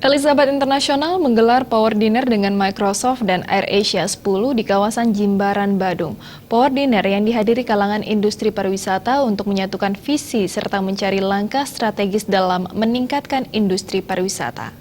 Elizabeth International menggelar Power Dinner dengan Microsoft dan AirAsia 10 di kawasan Jimbaran, Badung. Power Dinner yang dihadiri kalangan industri pariwisata untuk menyatukan visi serta mencari langkah strategis dalam meningkatkan industri pariwisata.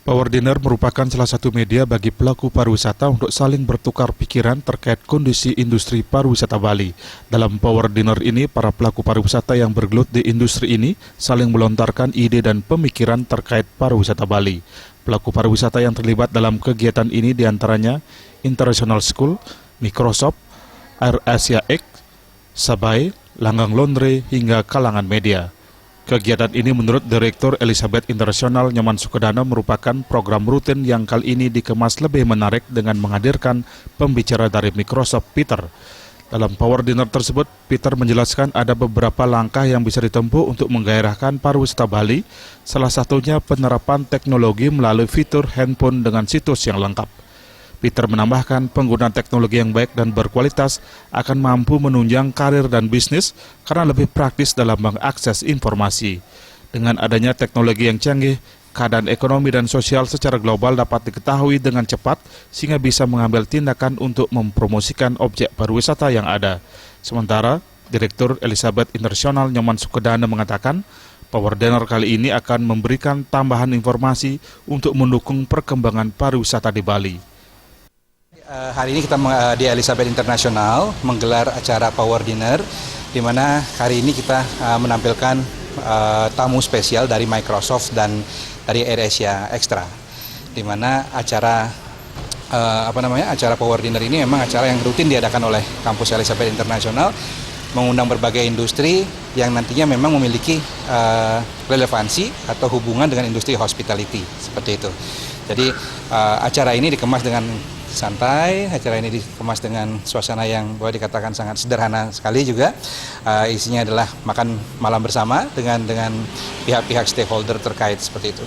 Power Dinner merupakan salah satu media bagi pelaku pariwisata untuk saling bertukar pikiran terkait kondisi industri pariwisata Bali. Dalam Power Dinner ini, para pelaku pariwisata yang bergelut di industri ini saling melontarkan ide dan pemikiran terkait pariwisata Bali. Pelaku pariwisata yang terlibat dalam kegiatan ini diantaranya International School, Microsoft, AirAsia X, Sabai, Langgang Laundry, hingga kalangan media. Kegiatan ini menurut Direktur Elizabeth International Nyoman Sukedana merupakan program rutin yang kali ini dikemas lebih menarik dengan menghadirkan pembicara dari Microsoft, Peter. Dalam Power Dinner tersebut, Peter menjelaskan ada beberapa langkah yang bisa ditempuh untuk menggairahkan pariwisata Bali, salah satunya penerapan teknologi melalui fitur handphone dengan situs yang lengkap. Peter menambahkan penggunaan teknologi yang baik dan berkualitas akan mampu menunjang karir dan bisnis karena lebih praktis dalam mengakses informasi. Dengan adanya teknologi yang canggih, keadaan ekonomi dan sosial secara global dapat diketahui dengan cepat sehingga bisa mengambil tindakan untuk mempromosikan objek pariwisata yang ada. Sementara, Direktur Elizabeth International Nyoman Sukedana mengatakan, Power Dinner kali ini akan memberikan tambahan informasi untuk mendukung perkembangan pariwisata di Bali. Hari ini kita di Elizabeth International menggelar acara Power Dinner, di mana hari ini kita menampilkan tamu spesial dari Microsoft dan dari AirAsia Extra, di mana acara acara Power Dinner ini memang acara yang rutin diadakan oleh kampus Elizabeth International, mengundang berbagai industri yang nantinya memang memiliki relevansi atau hubungan dengan industri hospitality, seperti itu. Jadi acara ini dikemas dengan santai, acara ini dikemas dengan suasana yang boleh dikatakan sangat sederhana sekali juga. Isinya adalah makan malam bersama dengan pihak-pihak stakeholder terkait, seperti itu.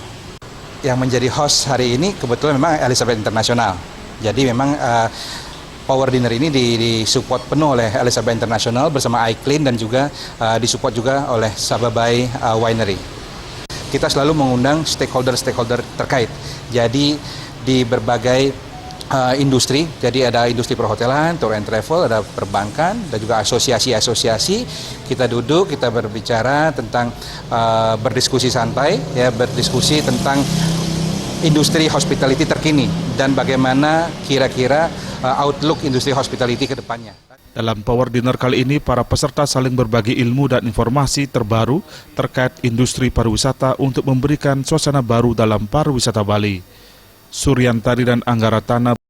Yang menjadi host hari ini kebetulan memang Elizabeth International. Jadi memang Power Dinner ini disupport penuh oleh Elizabeth International bersama iClean dan juga disupport juga oleh Sababai Winery. Kita selalu mengundang stakeholder terkait. Jadi di berbagai industri, jadi ada industri perhotelan, tour and travel, ada perbankan, dan juga asosiasi-asosiasi. Kita duduk, kita berbicara tentang berdiskusi santai, ya, berdiskusi tentang industri hospitality terkini dan bagaimana kira-kira outlook industri hospitality ke depannya. Dalam Power Dinner kali ini, para peserta saling berbagi ilmu dan informasi terbaru terkait industri pariwisata untuk memberikan suasana baru dalam pariwisata Bali. Suryantari dan Anggaratana